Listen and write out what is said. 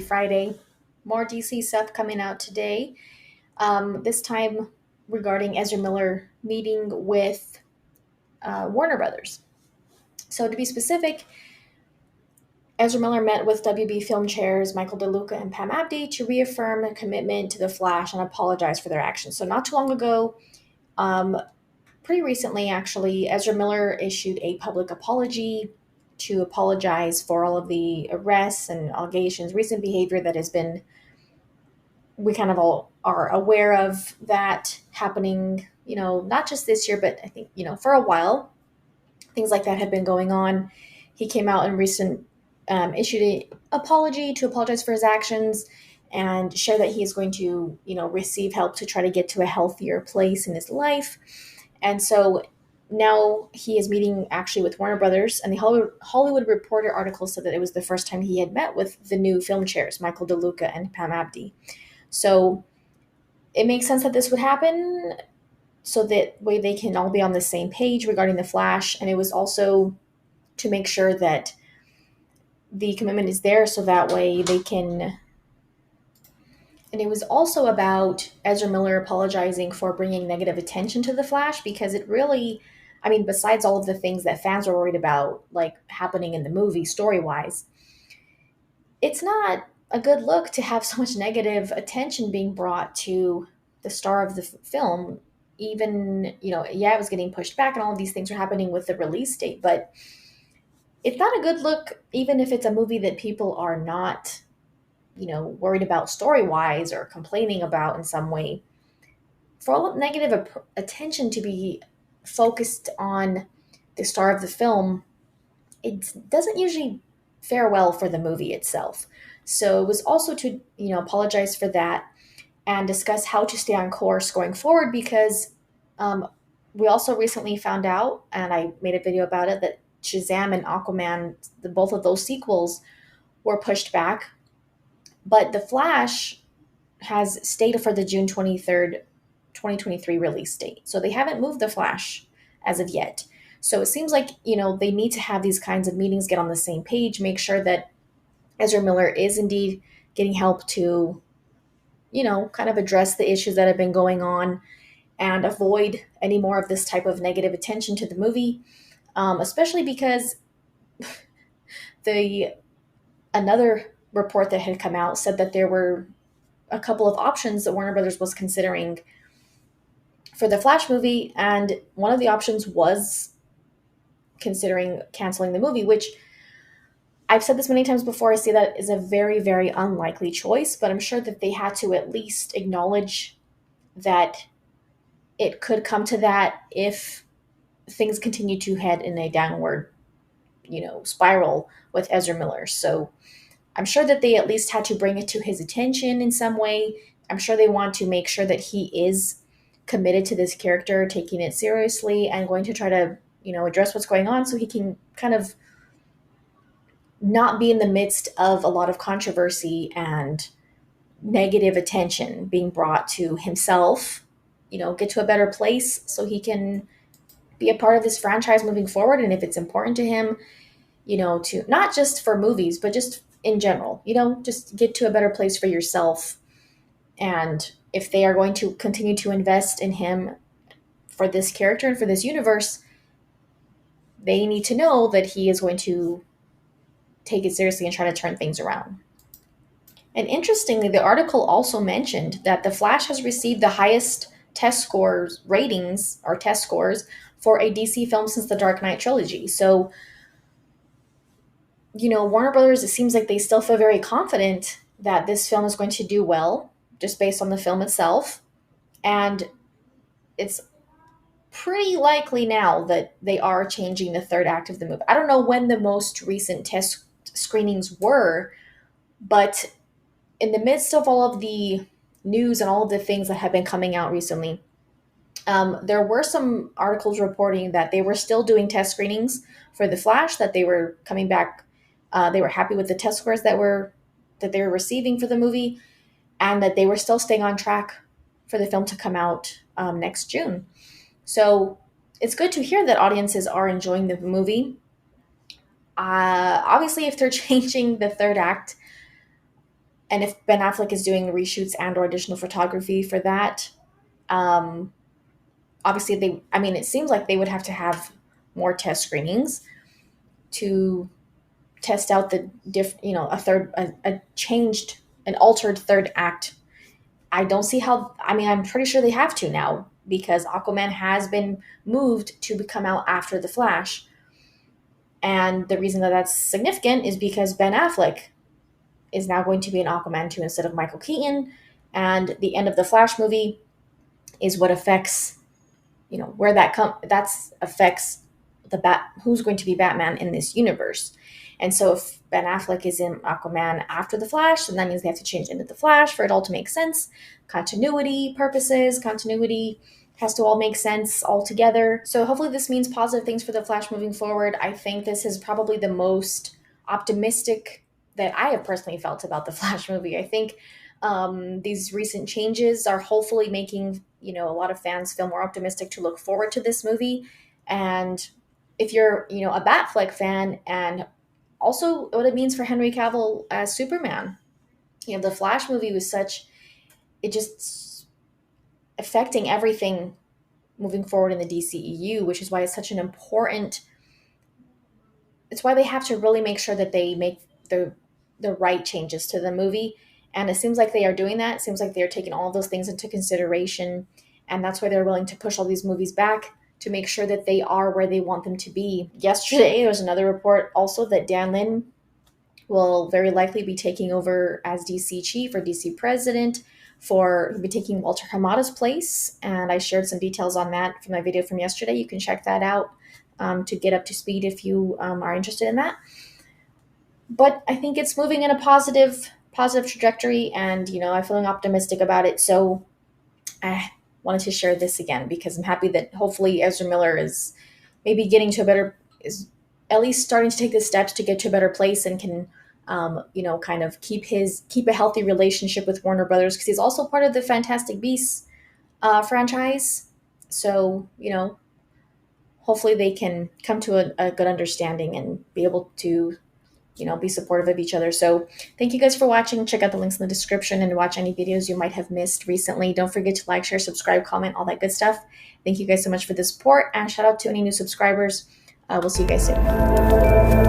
Friday. More DC stuff coming out today. This time regarding Ezra Miller meeting with Warner Brothers. So, to be specific, Ezra Miller met with WB film chairs Michael DeLuca and Pam Abdi to reaffirm a commitment to The Flash and apologize for their actions. So, not too long ago, um, pretty recently actually, Ezra Miller issued a public apology to apologize for all of the arrests and allegations, recent behavior that has been, we kind of all are aware of that happening, not just this year, but I think, for a while, things like that have been going on. He came out and issued an apology to apologize for his actions and share that he is going to, receive help to try to get to a healthier place in his life. And so now he is meeting actually with Warner Brothers, and the Hollywood Reporter article said that it was the first time he had met with the new film chairs, Michael DeLuca and Pam Abdi. So it makes sense that this would happen so that way they can all be on the same page regarding the Flash. And it was also to make sure that the commitment is there so that way they can. And it was also about Ezra Miller apologizing for bringing negative attention to the Flash because it really, I mean, besides all of the things that fans were worried about, like happening in the movie story wise, it's not a good look to have so much negative attention being brought to the star of the film. Even, yeah, it was getting pushed back and all of these things are happening with the release date, but it's not a good look, even if it's a movie that people are not, worried about story wise or complaining about in some way. For all negative attention to be focused on the star of the film, it doesn't usually fare well for the movie itself. So it was also to, apologize for that and discuss how to stay on course going forward because we also recently found out, and I made a video about it, that Shazam and Aquaman, both of those sequels, were pushed back. But The Flash has stayed for the June 23rd, 2023 release date. So they haven't moved The Flash as of yet. So it seems like, they need to have these kinds of meetings, get on the same page, make sure that Ezra Miller is indeed getting help to, kind of address the issues that have been going on and avoid any more of this type of negative attention to the movie, especially because the another report that had come out said that there were a couple of options that Warner Brothers was considering for the Flash movie, and one of the options was considering canceling the movie, which I've said this many times before. I see that is a very, very unlikely choice, but I'm sure that they had to at least acknowledge that it could come to that if things continue to head in a downward, spiral with Ezra Miller. So I'm sure that they at least had to bring it to his attention in some way. I'm sure they want to make sure that he is committed to this character, taking it seriously, and going to try to, address what's going on so he can kind of not be in the midst of a lot of controversy and negative attention being brought to himself, get to a better place so he can be a part of this franchise moving forward. And if it's important to him, to not just for movies, but just in general, just get to a better place for yourself. And if they are going to continue to invest in him for this character and for this universe, they need to know that he is going to take it seriously and try to turn things around. And interestingly, the article also mentioned that The Flash has received the highest test scores for a DC film since the Dark Knight trilogy. So, Warner Brothers, it seems like they still feel very confident that this film is going to do well just based on the film itself. And it's pretty likely now that they are changing the third act of the movie. I don't know when the most recent test screenings were, but in the midst of all of the news and all of the things that have been coming out recently, there were some articles reporting that they were still doing test screenings for The Flash, that they were coming back. They were happy with the test scores that they were receiving for the movie, and that they were still staying on track for the film to come out next June. So it's good to hear that audiences are enjoying the movie. Obviously, if they're changing the third act, And if Ben Affleck is doing reshoots and or additional photography for that, um, obviously it seems like they would have to have more test screenings to test out the a changed, an altered third act. I don't see how. I'm pretty sure they have to now because Aquaman has been moved to come out after the Flash, and the reason that that's significant is because Ben Affleck is now going to be in Aquaman 2 instead of Michael Keaton, and the end of the Flash movie is what affects, where that's affects the bat who's going to be Batman in this universe. And so if Ben Affleck is in Aquaman after the Flash, then that means they have to change into the Flash for it all to make sense. Continuity has to all make sense all together. So hopefully this means positive things for the Flash moving forward. I think this is probably the most optimistic that I have personally felt about the Flash movie. I think these recent changes are hopefully making a lot of fans feel more optimistic to look forward to this movie. And if you're a Batfleck fan, and also what it means for Henry Cavill as Superman, the Flash movie was it just affecting everything moving forward in the DCEU, which is why it's such an important. It's why they have to really make sure that they make the right changes to the movie. And it seems like they are doing that. It seems like they're taking all of those things into consideration. And that's why they're willing to push all these movies back to make sure that they are where they want them to be. Yesterday, there was another report also that Dan Lin will very likely be taking over as DC chief or DC president. He'll be taking Walter Hamada's place. And I shared some details on that from my video from yesterday. You can check that out to get up to speed if you are interested in that. But I think it's moving in a positive trajectory, and I'm feeling optimistic about it. So I wanted to share this again because I'm happy that hopefully Ezra Miller is maybe is at least starting to take the steps to get to a better place and can kind of keep a healthy relationship with Warner Brothers, because he's also part of the Fantastic Beasts franchise. So hopefully they can come to a good understanding and be able to be supportive of each other. So thank you guys for watching. Check out the links in the description and watch any videos you might have missed recently. Don't forget to like, share, subscribe, comment, all that good stuff. Thank you guys so much for the support, and shout out to any new subscribers. We'll see you guys soon.